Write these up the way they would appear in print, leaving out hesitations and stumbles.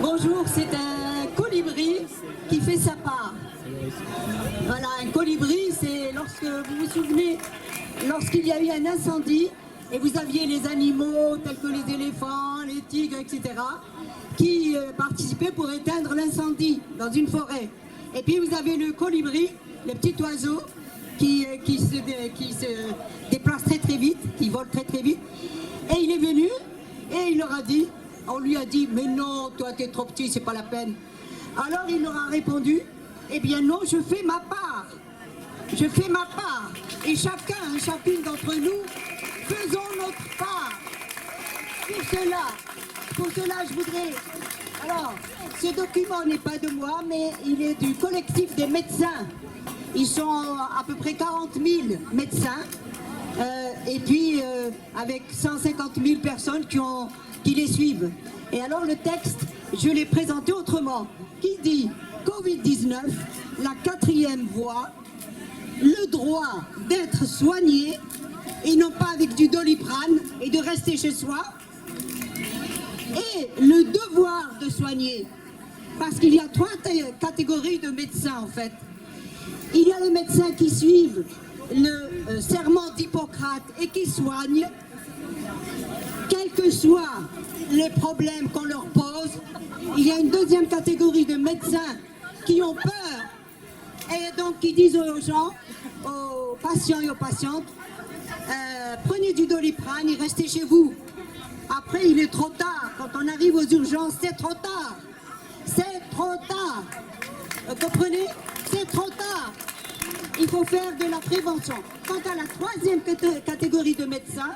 Bonjour, c'est un colibri qui fait sa part. Voilà, un colibri, c'est lorsque vous vous souvenez, lorsqu'il y a eu un incendie et vous aviez les animaux tels que les éléphants, les tigres, etc. qui participaient pour éteindre l'incendie dans une forêt. Et puis vous avez le colibri, le petit oiseau qui se déplace très très vite, qui vole très très vite. Et il est venu et il leur a dit, on lui a dit, mais non, toi t'es trop petit, c'est pas la peine. Alors il leur a répondu, eh bien non, je fais ma part. Je fais ma part. Et chacun, chacune d'entre nous, faisons notre part. Pour cela, je voudrais... Alors, ce document n'est pas de moi, mais il est du collectif des médecins. Ils sont à peu près 40 000 médecins. Et puis, avec 150 000 personnes qui les suivent. Et alors, le texte, je l'ai présenté autrement. Qui dit Covid-19, la 4e voie, le droit d'être soigné, et non pas avec du Doliprane et de rester chez soi, et le devoir de soigner. Parce qu'il y a 3 catégories de médecins, en fait. Il y a les médecins qui suivent le serment d'Hippocrate et qui soignent, quels que soient les problèmes qu'on leur pose. Il y a une 2e catégorie de médecins qui ont peur et donc qui disent aux gens, aux patients et aux patientes, prenez du Doliprane et restez chez vous. Après, il est trop tard. Quand on arrive aux urgences, c'est trop tard. C'est trop tard. Vous comprenez? C'est trop tard. Il faut faire de la prévention. Quant à la 3e catégorie de médecins,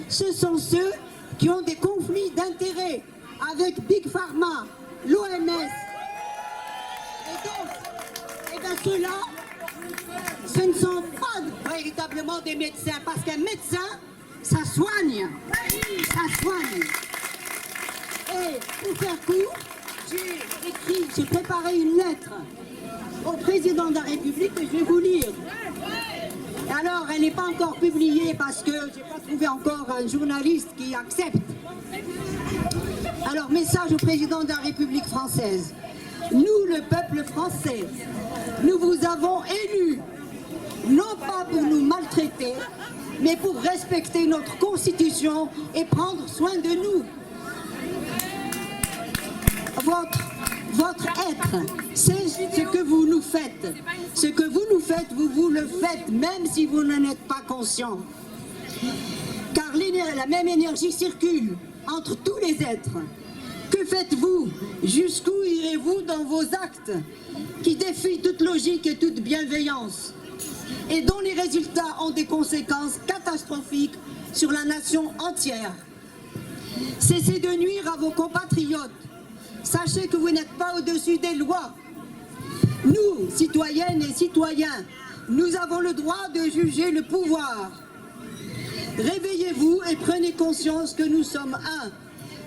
ce sont ceux qui ont des conflits d'intérêts avec Big Pharma, l'OMS. Et donc, eh bien ceux-là, ce ne sont pas véritablement des médecins, parce qu'un médecin, ça soigne. Ça soigne. Et pour faire court, j'ai préparé une lettre au président de la République que je vais vous lire. Alors, elle n'est pas encore publiée parce que je n'ai pas trouvé encore un journaliste qui accepte. Alors, message au président de la République française. Nous, le peuple français, nous vous avons élus, non pas pour nous maltraiter, mais pour respecter notre constitution et prendre soin de nous. Votre être, c'est ce que vous nous faites. Ce que vous nous faites, vous le faites même si vous n'en êtes pas conscient. Car la même énergie circule entre tous les êtres. Que faites-vous? Jusqu'où irez-vous dans vos actes qui défient toute logique et toute bienveillance et dont les résultats ont des conséquences catastrophiques sur la nation entière? Cessez de nuire à vos compatriotes. Sachez que vous n'êtes pas au-dessus des lois. Nous, citoyennes et citoyens, nous avons le droit de juger le pouvoir. Réveillez-vous et prenez conscience que nous sommes un.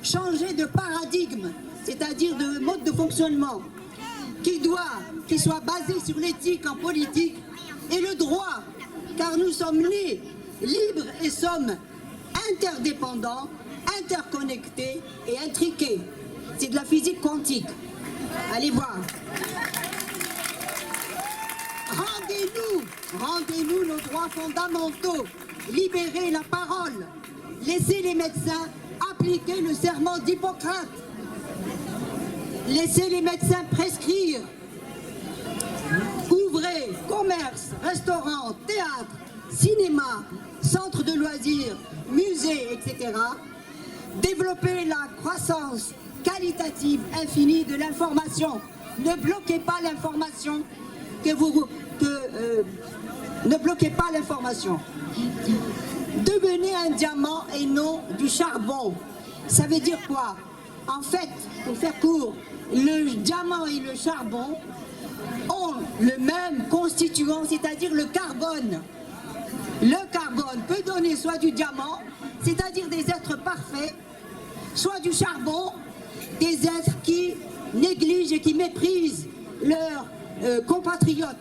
Changez de paradigme, c'est-à-dire de mode de fonctionnement, qui soit basé sur l'éthique en politique et le droit, car nous sommes nés libres et sommes interdépendants, interconnectés et intriqués. C'est de la physique quantique. Allez voir. Rendez-nous nos droits fondamentaux. Libérez la parole. Laissez les médecins appliquer le serment d'Hippocrate. Laissez les médecins prescrire. Ouvrez commerce, restaurants, théâtre, cinéma, centres de loisirs, musées, etc. Développez la croissance qualitative infinie de l'information. Ne bloquez pas l'information ne bloquez pas l'information. Devenez un diamant et non du charbon. Ça veut dire quoi? En fait, pour faire court, le diamant et le charbon ont le même constituant, c'est-à-dire le carbone. Le carbone peut donner soit du diamant, c'est-à-dire des êtres parfaits, soit du charbon, des êtres qui négligent et qui méprisent leurs compatriotes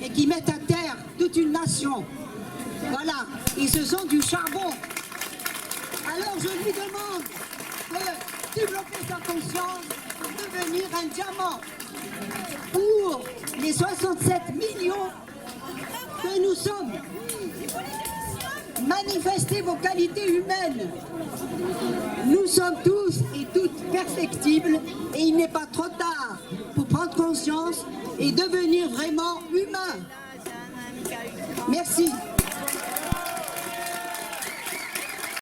et qui mettent à terre toute une nation. Voilà, ils se sont du charbon. Alors je lui demande de développer sa conscience devenir un diamant pour les 67 millions que nous sommes. Manifestez vos qualités humaines. Nous sommes tous et toutes perfectibles et il n'est pas trop tard pour prendre conscience et devenir vraiment humain. Merci.